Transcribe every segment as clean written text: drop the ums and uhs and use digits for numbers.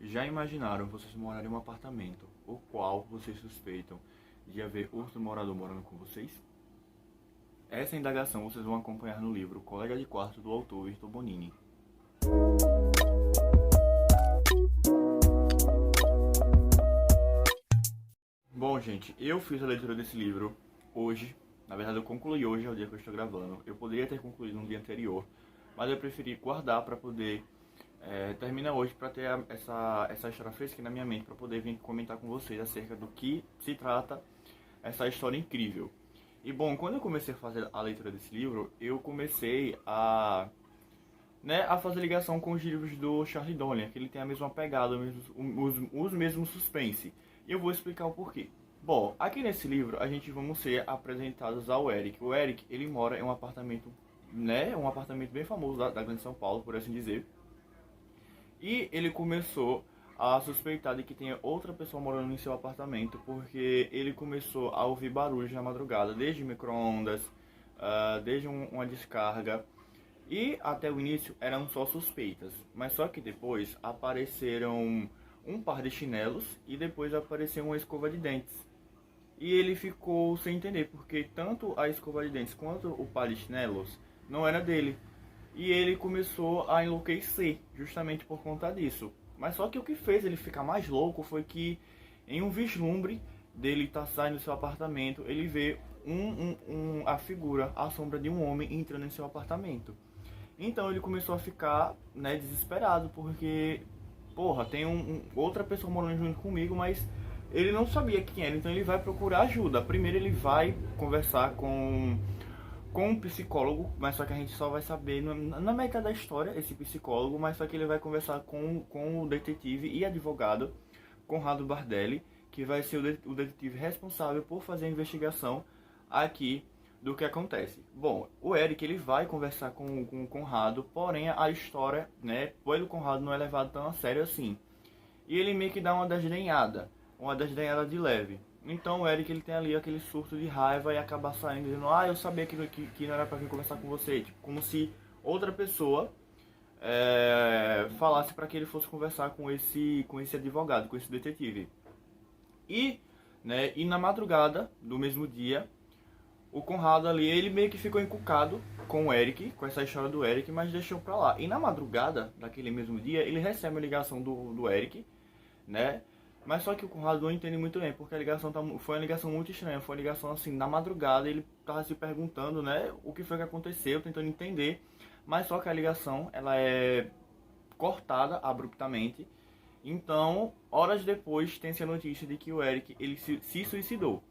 Já imaginaram vocês morarem em um apartamento o qual vocês suspeitam de haver outro morador morando com vocês? Essa indagação vocês vão acompanhar no livro Colega de Quarto do autor Vitor Bonini. Bom, gente, eu fiz a leitura desse livro hoje. Na verdade, eu concluí hoje, é o dia que eu estou gravando. Eu poderia ter concluído no dia anterior, mas eu preferi guardar para poder terminar hoje, para ter essa história fresca na minha mente, para poder vir comentar com vocês acerca do que se trata essa história incrível. E bom, quando eu comecei a fazer a leitura desse livro, eu comecei a fazer ligação com os livros do Charles Donner, que ele tem a mesma pegada, os mesmos suspense. E eu vou explicar o porquê. Bom, aqui nesse livro a gente vamos ser apresentados ao Eric. O Eric, ele mora em um apartamento, um apartamento bem famoso da Grande São Paulo, por assim dizer. E ele começou a suspeitar de que tenha outra pessoa morando em seu apartamento, porque ele começou a ouvir barulhos na madrugada, desde micro-ondas, desde uma descarga. E até o início eram só suspeitas, mas só que depois apareceram um par de chinelos e depois apareceu uma escova de dentes. E ele ficou sem entender, porque tanto a escova de dentes quanto o par de chinelos não era dele. E ele começou a enlouquecer, justamente por conta disso. Mas só que o que fez ele ficar mais louco foi que, em um vislumbre dele estar saindo do seu apartamento, ele vê a figura, a sombra de um homem entrando em seu apartamento. Então ele começou a ficar desesperado, porque, porra, tem outra pessoa morando junto comigo, mas ele não sabia quem era, então ele vai procurar ajuda. Primeiro ele vai conversar com um psicólogo, mas só que a gente só vai saber na metade da história, esse psicólogo, mas só que ele vai conversar com o detetive e advogado, Conrado Bardelli, que vai ser o detetive responsável por fazer a investigação aqui do que acontece. Bom, o Eric ele vai conversar com o Conrado, porém a história, pelo Conrado não é levado tão a sério assim. E ele meio que dá uma desdenhada de leve. Então o Eric ele tem ali aquele surto de raiva e acaba saindo dizendo: eu sabia que não era pra vir conversar com você. Tipo, como se outra pessoa falasse para que ele fosse conversar com esse advogado, com esse detetive. E na madrugada do mesmo dia, o Conrado ali, ele meio que ficou encucado com o Eric, com essa história do Eric, mas deixou pra lá. E na madrugada daquele mesmo dia, ele recebe a ligação do Eric, mas só que o Conrado não entende muito bem, porque a ligação foi uma ligação muito estranha. Foi uma ligação assim, na madrugada, ele tava se perguntando, o que foi que aconteceu, tentando entender. Mas só que a ligação, ela é cortada abruptamente. Então, horas depois, tem-se a notícia de que o Eric, ele se suicidou.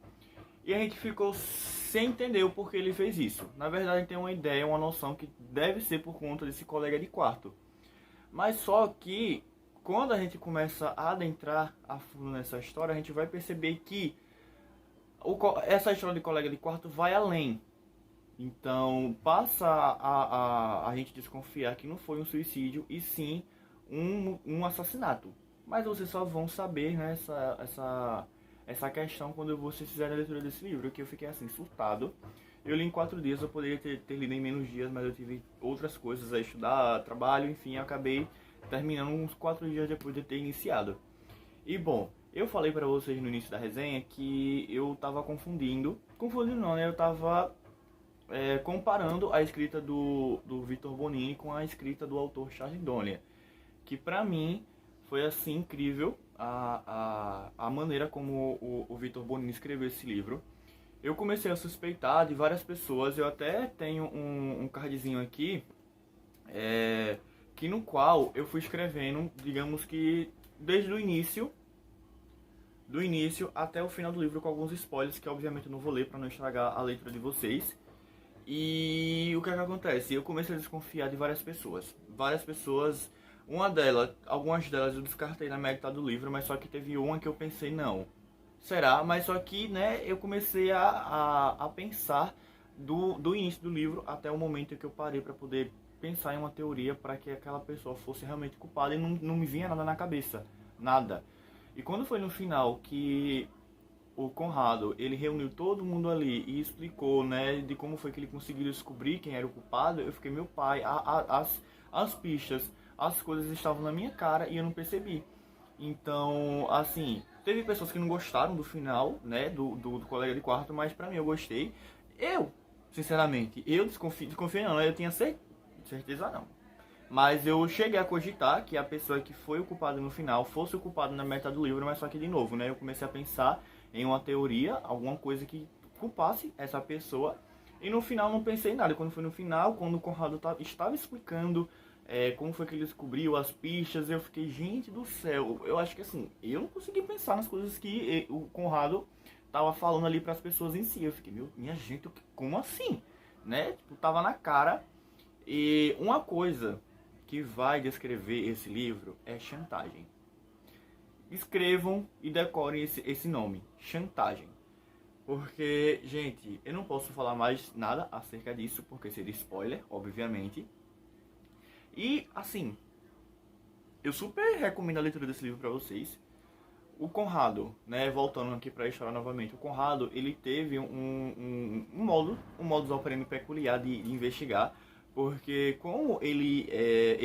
E a gente ficou sem entender o porquê ele fez isso. Na verdade, a gente tem uma ideia, uma noção que deve ser por conta desse colega de quarto. Mas só que, quando a gente começa a adentrar a fundo nessa história, a gente vai perceber que essa história de colega de quarto vai além. Então, passa a gente desconfiar que não foi um suicídio, e sim um assassinato. Mas vocês só vão saber, essa questão quando vocês fizerem a leitura desse livro, que eu fiquei assim, surtado. Eu li em 4 dias, eu poderia ter lido em menos dias, mas eu tive outras coisas a estudar, trabalho, enfim, eu acabei terminando uns 4 dias depois de ter iniciado. E bom, eu falei pra vocês no início da resenha que eu tava confundindo não, eu tava comparando a escrita do Vitor Bonini com a escrita do autor Charles Donner, que pra mim foi assim incrível a maneira como o Vitor Bonini escreveu esse livro. Eu comecei a suspeitar de várias pessoas, eu até tenho um cardzinho aqui, que no qual eu fui escrevendo, digamos que desde o início, do início até o final do livro, com alguns spoilers que obviamente eu não vou ler para não estragar a leitura de vocês. E o que é que acontece? Eu comecei a desconfiar de várias pessoas. Algumas delas eu descartei na metade do livro, mas só que teve uma que eu pensei, não, será? Mas só que, eu comecei a pensar do início do livro até o momento em que eu parei para poder pensar em uma teoria para que aquela pessoa fosse realmente culpada, e não me vinha nada na cabeça, nada. E quando foi no final que o Conrado, ele reuniu todo mundo ali e explicou, de como foi que ele conseguiu descobrir quem era o culpado, eu fiquei, meu pai, as pistas, as coisas estavam na minha cara e eu não percebi. Então, assim, teve pessoas que não gostaram do final, né, do Colega de Quarto, mas pra mim eu gostei. Eu, sinceramente, eu desconfiei não, eu tinha certeza não. Mas eu cheguei a cogitar que a pessoa que foi o culpado no final fosse o culpado na metade do livro, mas só que de novo, né, eu comecei a pensar em uma teoria, alguma coisa que culpasse essa pessoa. E no final não pensei em nada. Quando foi no final, quando o Conrado estava explicando como foi que ele descobriu as pistas, eu fiquei, gente do céu, eu acho que assim, eu não consegui pensar nas coisas que o Conrado tava falando ali para as pessoas em si. Eu fiquei, minha gente, como assim? Né? Tipo, tava na cara. E uma coisa que vai descrever esse livro é chantagem. Escrevam e decorem esse nome, chantagem. Porque, gente, eu não posso falar mais nada acerca disso, porque seria spoiler, obviamente. E, assim, eu super recomendo a leitura desse livro para vocês. O Conrado, né, voltando aqui para a história novamente, o Conrado, ele teve um modus operandi peculiar de investigar, porque como ele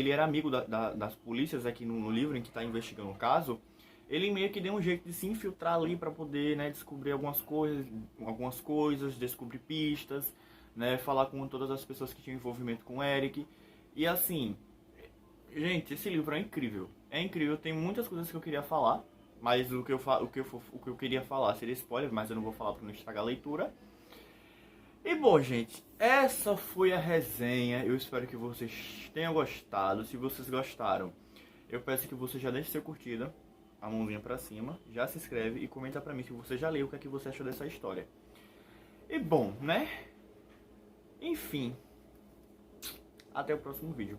era amigo das polícias aqui no livro em que está investigando o caso, ele meio que deu um jeito de se infiltrar ali para poder, né, descobrir algumas coisas, descobrir pistas, né, falar com todas as pessoas que tinham envolvimento com o Eric. E assim, gente, esse livro é incrível. É incrível, tem muitas coisas que eu queria falar, mas o que eu queria falar seria spoiler, mas eu não vou falar para não estragar a leitura. E bom, gente, essa foi a resenha. Eu espero que vocês tenham gostado. Se vocês gostaram, eu peço que você já deixe seu curtida, a mãozinha pra cima, já se inscreve e comenta pra mim se você já leu o que é que você achou dessa história. E bom, né? Enfim, até o próximo vídeo.